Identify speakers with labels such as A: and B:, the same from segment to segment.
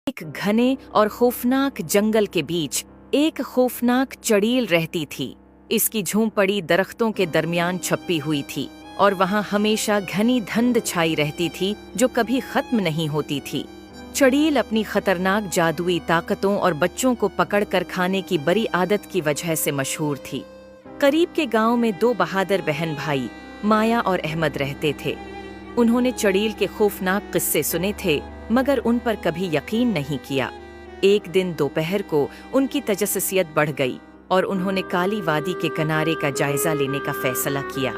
A: एक घने और खौफनाक जंगल के बीच एक खौफनाक चड़ील रहती थी। इसकी झोंपड़ी दरख्तों के दरमियान छपी हुई थी और वहां हमेशा घनी धुंध छाई रहती थी जो कभी खत्म नहीं होती थी। चड़ील अपनी खतरनाक जादुई ताकतों और बच्चों को पकड़कर खाने की बुरी आदत की वजह से मशहूर थी। करीब के गांव में दो बहादुर बहन भाई माया और अहमद रहते थे। उन्होंने चड़ील के खौफनाक किस्से सुने थे मगर उन पर कभी यकीन नहीं किया। एक दिन दोपहर को उनकी तजस्सुसियत बढ़ गई और उन्होंने काली वादी के किनारे का जायजा लेने का फैसला किया।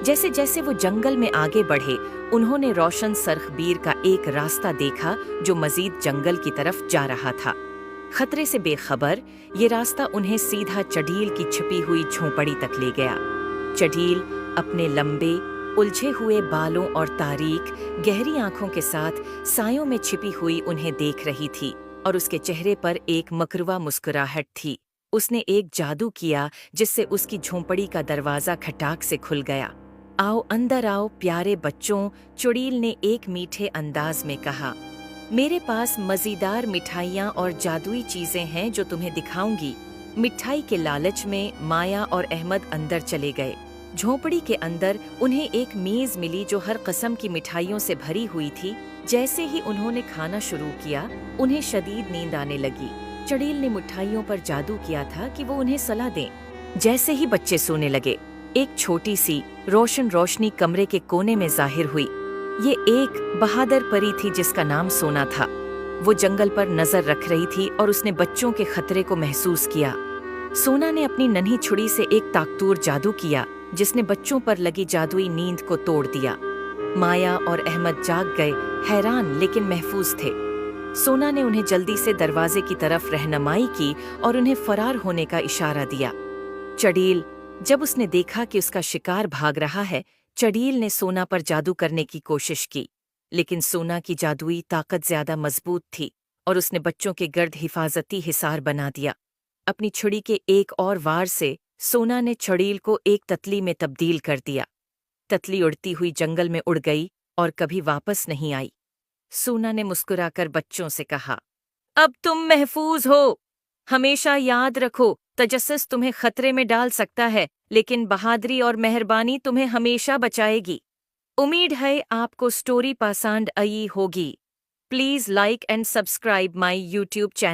A: जैसे जैसे वो जंगल में आगे बढ़े उन्होंने रोशन सरखबीर का एक रास्ता देखा जो मजीद जंगल की तरफ जा रहा था। खतरे से बेखबर ये रास्ता उन्हें सीधा चड़ील की छिपी हुई झोंपड़ी तक ले गया। चड़ील अपने लंबे उलझे हुए बालों और तारीक गहरी आंखों के साथ सायों में छिपी हुई उन्हें देख रही थी और उसके चेहरे पर एक मकरुआ मुस्कुराहट थी। उसने एक जादू किया जिससे उसकी झोंपड़ी का दरवाजा खटाक से खुल गया। आओ अंदर आओ प्यारे बच्चों, चड़ील ने एक मीठे अंदाज में कहा। मेरे पास मज़ेदार मिठाइयाँ और जादुई चीजें हैं जो तुम्हें दिखाऊंगी। मिठाई के लालच में माया और अहमद अंदर चले गए। झोंपड़ी के अंदर उन्हें एक मेज मिली जो हर किस्म की मिठाइयों से भरी हुई थी। जैसे ही उन्होंने खाना शुरू किया उन्हें शदीद नींद आने लगी। चड़ील ने मिठाइयों पर जादू किया था कि वो उन्हें सलाह दें। जैसे ही बच्चे सोने लगे एक छोटी सी रोशनी कमरे के कोने में जाहिर हुई। ये एक बहादुर परी थी जिसका नाम सोना था। वो जंगल पर नजर रख रही थी और उसने बच्चों के खतरे को महसूस किया। सोना ने अपनी नन्ही छुरी से एक ताकतवर जादू किया जिसने बच्चों पर लगी जादुई नींद को तोड़ दिया। माया और अहमद जाग गए, हैरान लेकिन महफूज थे। सोना ने उन्हें जल्दी से दरवाजे की तरफ रहनुमाई की और उन्हें फरार होने का इशारा दिया। चड़ील जब उसने देखा कि उसका शिकार भाग रहा है, चड़ील ने सोना पर जादू करने की कोशिश की, लेकिन सोना की जादुई ताकत ज्यादा मजबूत थी और उसने बच्चों के गर्द हिफाजती हिसार बना दिया। अपनी छुरी के एक और वार से सोना ने चड़ील को एक तितली में तब्दील कर दिया। तितली उड़ती हुई जंगल में उड़ गई और कभी वापस नहीं आई। सोना ने मुस्कुराकर बच्चों से कहा, अब तुम महफूज हो। हमेशा याद रखो, तजस्सुस तुम्हें खतरे में डाल सकता है लेकिन बहादुरी और मेहरबानी तुम्हें हमेशा बचाएगी। उम्मीद है आपको स्टोरी पसंद आई होगी। Please like and subscribe my YouTube channel.